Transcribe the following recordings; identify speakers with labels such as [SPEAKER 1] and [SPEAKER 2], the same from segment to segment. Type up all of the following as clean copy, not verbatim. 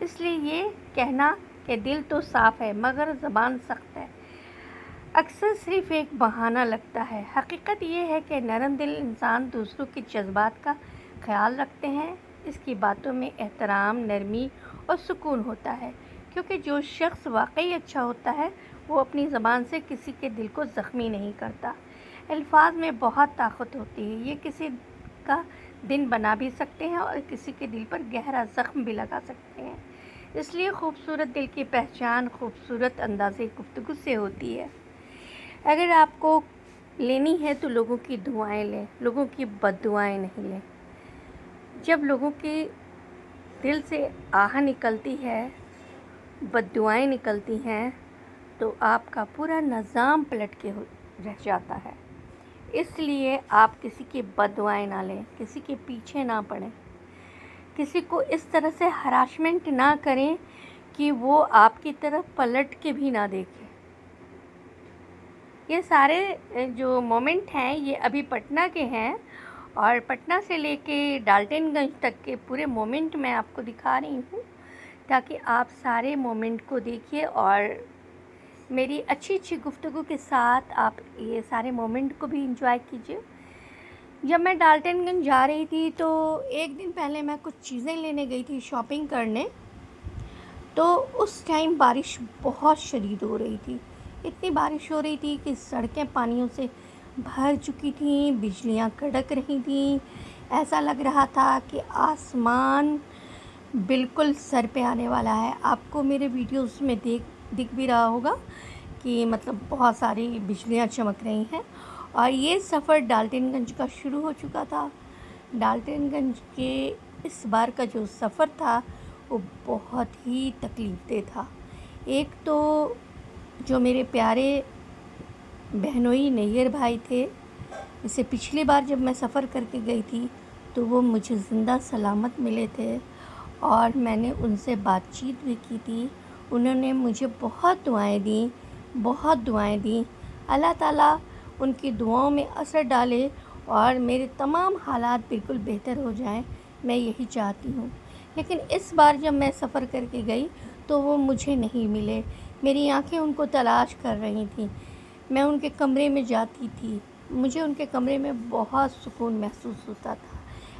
[SPEAKER 1] اس لیے یہ کہنا کہ دل تو صاف ہے مگر زبان سخت ہے اکثر صرف ایک بہانہ لگتا ہے۔ حقیقت یہ ہے کہ نرم دل انسان دوسروں کے جذبات کا خیال رکھتے ہیں۔ اس کی باتوں میں احترام، نرمی اور سکون ہوتا ہے، کیونکہ جو شخص واقعی اچھا ہوتا ہے وہ اپنی زبان سے کسی کے دل کو زخمی نہیں کرتا۔ الفاظ میں بہت طاقت ہوتی ہے، یہ کسی کا دن بنا بھی سکتے ہیں اور کسی کے دل پر گہرا زخم بھی لگا سکتے ہیں۔ اس لیے خوبصورت دل کی پہچان خوبصورت انداز گفتگو سے ہوتی ہے۔ اگر آپ کو لینی ہے تو لوگوں کی دعائیں لیں، لوگوں کی بد دعائیں نہیں لیں۔ جب لوگوں کے دل سے آہ نکلتی ہے، بد دعائیں نکلتی ہیں، تو آپ کا پورا نظام پلٹ کے رہ جاتا ہے۔ اس لیے آپ کسی کی بد دعائیں نہ لیں، کسی کے پیچھے نہ پڑیں، کسی کو اس طرح سے ہراسمنٹ نہ کریں کہ وہ آپ کی طرف پلٹ کے بھی نہ دیکھیں۔ یہ سارے جو مومنٹ ہیں یہ ابھی پٹنہ کے ہیں، اور پٹنہ سے لے کے ڈالٹن گنج تک کے پورے مومنٹ میں آپ کو دکھا رہی ہوں، تاکہ آپ سارے مومنٹ کو دیکھیے اور میری اچھی گفتگو کے ساتھ آپ یہ سارے مومنٹ کو بھی انجوائے کیجیے۔ جب میں ڈالٹن گنج جا رہی تھی تو ایک دن پہلے میں کچھ چیزیں لینے گئی تھی شاپنگ کرنے، تو اس ٹائم بارش بہت شدید ہو رہی تھی۔ اتنی بارش ہو رہی تھی کہ سڑکیں پانیوں سے بھر چکی تھیں، بجلیاں کڑک رہی تھیں، ایسا لگ رہا تھا کہ آسمان بالکل سر پہ آنے والا ہے۔ آپ کو میرے ویڈیوز میں دکھ بھی رہا ہوگا کہ مطلب بہت ساری بجلیاں چمک رہی ہیں، اور یہ سفر ڈالٹن گنج کا شروع ہو چکا تھا۔ ڈالٹن گنج کے اس بار کا جو سفر تھا وہ بہت ہی تکلیف دہ تھا۔ ایک تو جو میرے پیارے بہنوئی نیئر بھائی تھے، اس سے پچھلی بار جب میں سفر کر کے گئی تھی تو وہ مجھے زندہ سلامت ملے تھے، اور میں نے ان سے بات چیت بھی کی تھی۔ انہوں نے مجھے بہت دعائیں دیں۔ اللہ تعالیٰ ان کی دعاؤں میں اثر ڈالے اور میرے تمام حالات بالکل بہتر ہو جائیں، میں یہی چاہتی ہوں۔ لیکن اس بار جب میں سفر کر کے گئی تو وہ مجھے نہیں ملے، میری آنکھیں ان کو تلاش کر رہی تھیں۔ میں ان کے کمرے میں جاتی تھی، مجھے ان کے کمرے میں بہت سکون محسوس ہوتا تھا۔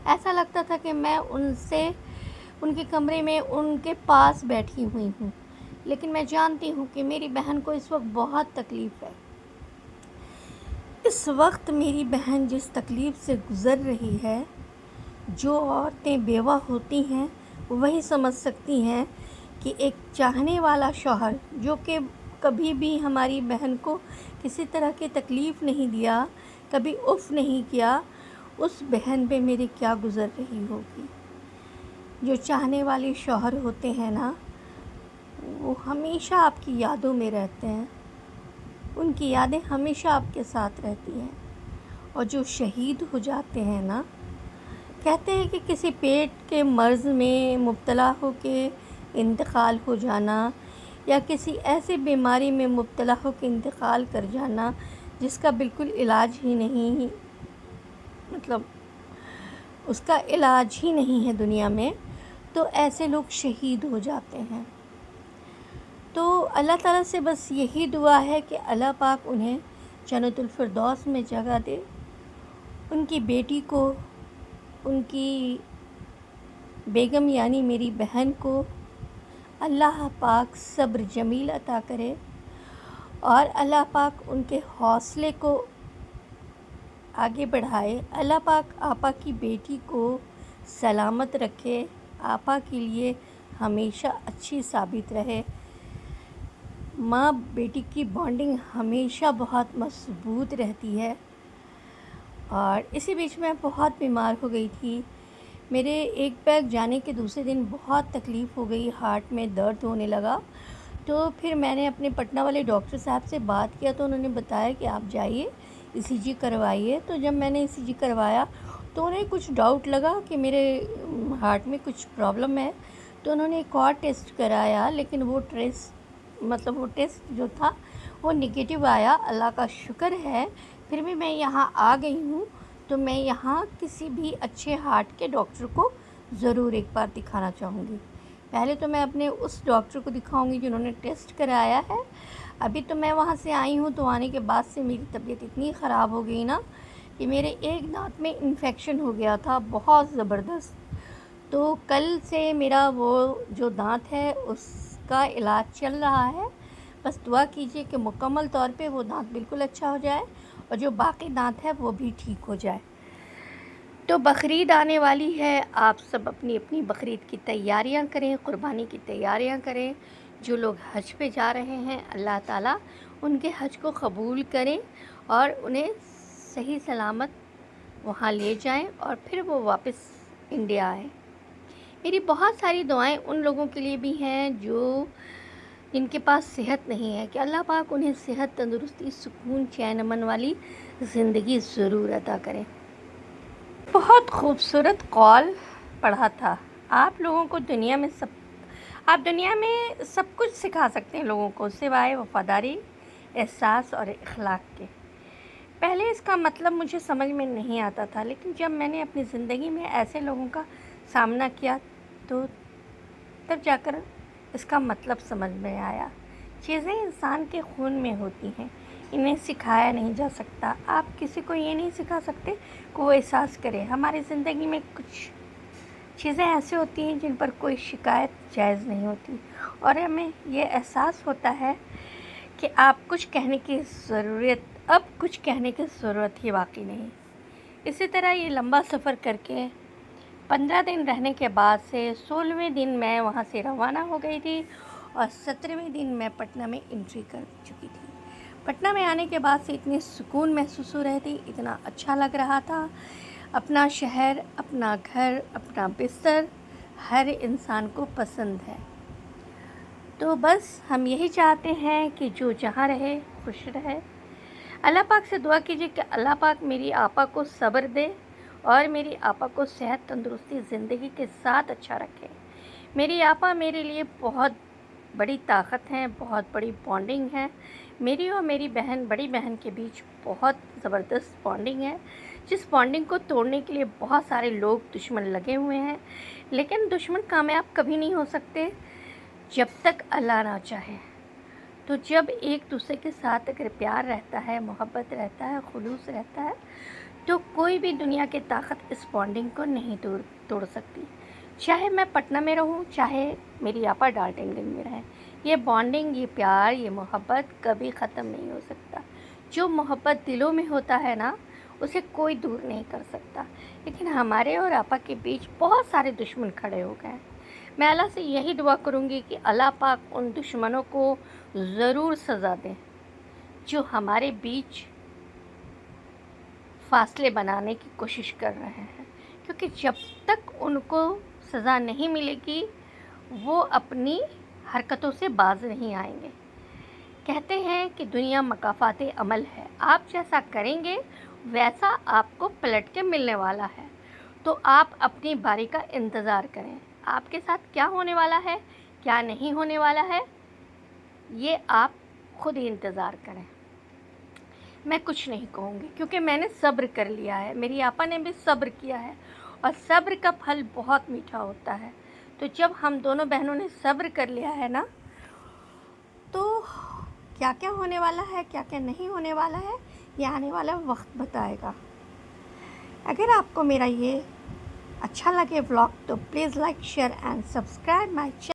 [SPEAKER 1] ایسا لگتا تھا کہ میں ان کے کمرے میں ان کے پاس بیٹھی ہوئی ہوں، لیکن میں جانتی ہوں کہ میری بہن کو اس وقت بہت تکلیف ہے۔ اس وقت میری بہن جس تکلیف سے گزر رہی ہے، جو عورتیں بیوہ ہوتی ہیں وہی سمجھ سکتی ہیں کہ ایک چاہنے والا شوہر جو کہ کبھی بھی ہماری بہن کو کسی طرح کی تکلیف نہیں دیا، کبھی اف نہیں کیا، اس بہن پہ میری کیا گزر رہی ہوگی۔ جو چاہنے والے شوہر ہوتے ہیں نا، وہ ہمیشہ آپ کی یادوں میں رہتے ہیں، ان کی یادیں ہمیشہ آپ کے ساتھ رہتی ہیں۔ اور جو شہید ہو جاتے ہیں نا، کہتے ہیں کہ کسی پیٹ کے مرض میں مبتلا ہو کے انتقال ہو جانا، یا کسی ایسی بیماری میں مبتلا ہو کے انتقال کر جانا جس کا بالکل علاج ہی نہیں، مطلب اس کا علاج ہی نہیں ہے دنیا میں، تو ایسے لوگ شہید ہو جاتے ہیں۔ تو اللہ تعالیٰ سے بس یہی دعا ہے کہ اللہ پاک انہیں جنت الفردوس میں جگہ دے، ان کی بیٹی کو، ان کی بیگم یعنی میری بہن کو اللہ پاک صبر جمیل عطا کرے، اور اللہ پاک ان کے حوصلے کو آگے بڑھائے۔ اللہ پاک آپا کی بیٹی کو سلامت رکھے، آپا کے لیے ہمیشہ اچھی ثابت رہے۔ ماں بیٹی کی بانڈنگ ہمیشہ بہت مضبوط رہتی ہے۔ اور اسی بیچ میں بہت بیمار ہو گئی تھی، میرے ایک بیگ جانے کے دوسرے دن بہت تکلیف ہو گئی، ہارٹ میں درد ہونے لگا۔ تو پھر میں نے اپنے پٹنہ والے ڈاکٹر صاحب سے بات کیا تو انہوں نے بتایا کہ آپ جائیے ECG کروائیے۔ تو جب میں نے ECG کروایا تو انہیں کچھ ڈاؤٹ لگا کہ میرے ہارٹ میں کچھ پرابلم ہے، تو انہوں نے ایک اور ٹیسٹ کرایا، لیکن وہ ٹیسٹ جو تھا وہ نگیٹو آیا۔ اللہ کا شکر ہے پھر بھی میں یہاں آ گئی ہوں، تو میں یہاں کسی بھی اچھے ہارٹ کے ڈاکٹر کو ضرور ایک بار دکھانا چاہوں گی۔ پہلے تو میں اپنے اس ڈاکٹر کو دکھاؤں گی جنہوں نے ٹیسٹ کرایا ہے. ابھی تو میں وہاں سے آئی ہوں، تو آنے کے بعد سے میری طبیعت اتنی خراب ہو گئی نا کہ میرے ایک دانت میں انفیکشن ہو گیا تھا بہت زبردست. تو کل سے میرا وہ جو دانت ہے اس کا علاج چل رہا ہے. بس دعا کیجئے کہ مکمل طور پہ وہ دانت بالکل اچھا ہو جائے اور جو باقی دانت ہے وہ بھی ٹھیک ہو جائے. تو بقرعید آنے والی ہے، آپ سب اپنی اپنی بقرعید کی تیاریاں کریں، قربانی کی تیاریاں کریں. جو لوگ حج پہ جا رہے ہیں اللہ تعالیٰ ان کے حج کو قبول کریں اور انہیں صحیح سلامت وہاں لے جائیں اور پھر وہ واپس انڈیا آئیں. میری بہت ساری دعائیں ان لوگوں کے لیے بھی ہیں جن کے پاس صحت نہیں ہے، کہ اللہ پاک انہیں صحت، تندرستی، سکون، چین امن والی زندگی ضرور عطا کریں. بہت خوبصورت قول پڑھا تھا. آپ لوگوں کو دنیا میں سب کچھ سکھا سکتے ہیں لوگوں کو سوائے وفاداری، احساس اور اخلاق کے. پہلے اس کا مطلب مجھے سمجھ میں نہیں آتا تھا، لیکن جب میں نے اپنی زندگی میں ایسے لوگوں کا سامنا کیا تو تب جا کر اس کا مطلب سمجھ میں آیا. چیزیں انسان کے خون میں ہوتی ہیں، انہیں سکھایا نہیں جا سکتا. آپ کسی کو یہ نہیں سکھا سکتے کہ وہ احساس کرے. ہماری زندگی میں کچھ چیزیں ایسے ہوتی ہیں جن پر کوئی شکایت جائز نہیں ہوتی، اور ہمیں یہ احساس ہوتا ہے کہ اب کچھ کہنے کی ضرورت ہی باقی نہیں. اسی طرح یہ لمبا سفر کر کے 15 دن رہنے کے بعد سے 16ویں دن میں وہاں سے روانہ ہو گئی تھی اور 17ویں دن میں پٹنہ میں انٹری کر چکی تھی. پٹنہ میں آنے کے بعد سے اتنی سکون محسوس ہو رہی تھی، اتنا اچھا لگ رہا تھا. اپنا شہر، اپنا گھر، اپنا بستر ہر انسان کو پسند ہے. تو بس ہم یہی چاہتے ہیں کہ جو جہاں رہے خوش رہے. اللہ پاک سے دعا کیجیے کہ اللہ پاک میری آپا کو صبر دے اور میری آپا کو صحت، تندرستی، زندگی کے ساتھ اچھا رکھے. میری آپا میرے لیے بہت بڑی طاقت ہے، بہت بڑی بانڈنگ ہے. میری اور میری بڑی بہن کے بیچ بہت زبردست بانڈنگ ہے، جس بانڈنگ کو توڑنے کے لیے بہت سارے لوگ دشمن لگے ہوئے ہیں. لیکن دشمن کامیاب کبھی نہیں ہو سکتے جب تک اللہ نہ چاہے. تو جب ایک دوسرے کے ساتھ اگر پیار رہتا ہے، محبت رہتا ہے، خلوص رہتا ہے، تو کوئی بھی دنیا کی طاقت اس بانڈنگ کو نہیں توڑ سکتی. چاہے میں پٹنہ میں رہوں، چاہے میری آپا ڈالٹن گنج میں رہیں، یہ بانڈنگ، یہ پیار، یہ محبت کبھی ختم نہیں ہو سکتا. جو محبت دلوں میں ہوتا ہے نا، اسے کوئی دور نہیں کر سکتا. لیکن ہمارے اور آپا کے بیچ بہت سارے دشمن کھڑے ہو گئے ہیں. میں اللہ سے یہی دعا کروں گی کہ اللہ پاک ان دشمنوں کو ضرور سزا دیں جو ہمارے بیچ فاصلے بنانے کی کوشش کر رہے ہیں، کیونکہ جب تک ان کو سزا نہیں ملے گی وہ اپنی حرکتوں سے باز نہیں آئیں گے. کہتے ہیں کہ دنیا مکافات عمل ہے، آپ جیسا کریں گے ویسا آپ کو پلٹ کے ملنے والا ہے. تو آپ اپنی باری کا انتظار کریں. آپ کے ساتھ کیا ہونے والا ہے، کیا نہیں ہونے والا ہے، یہ آپ خود ہی انتظار کریں. میں کچھ نہیں کہوں گی کیونکہ میں نے صبر کر لیا ہے. میری آپا نے بھی صبر کیا ہے اور صبر کا پھل بہت میٹھا ہوتا ہے. تو جب ہم دونوں بہنوں نے صبر کر لیا ہے نا، تو کیا کیا ہونے والا ہے، کیا کیا نہیں ہونے والا ہے، یہ آنے والا وقت بتائے گا. اگر آپ کو میرا یہ اچھا لگے ولاگ تو please like, share and subscribe my channel.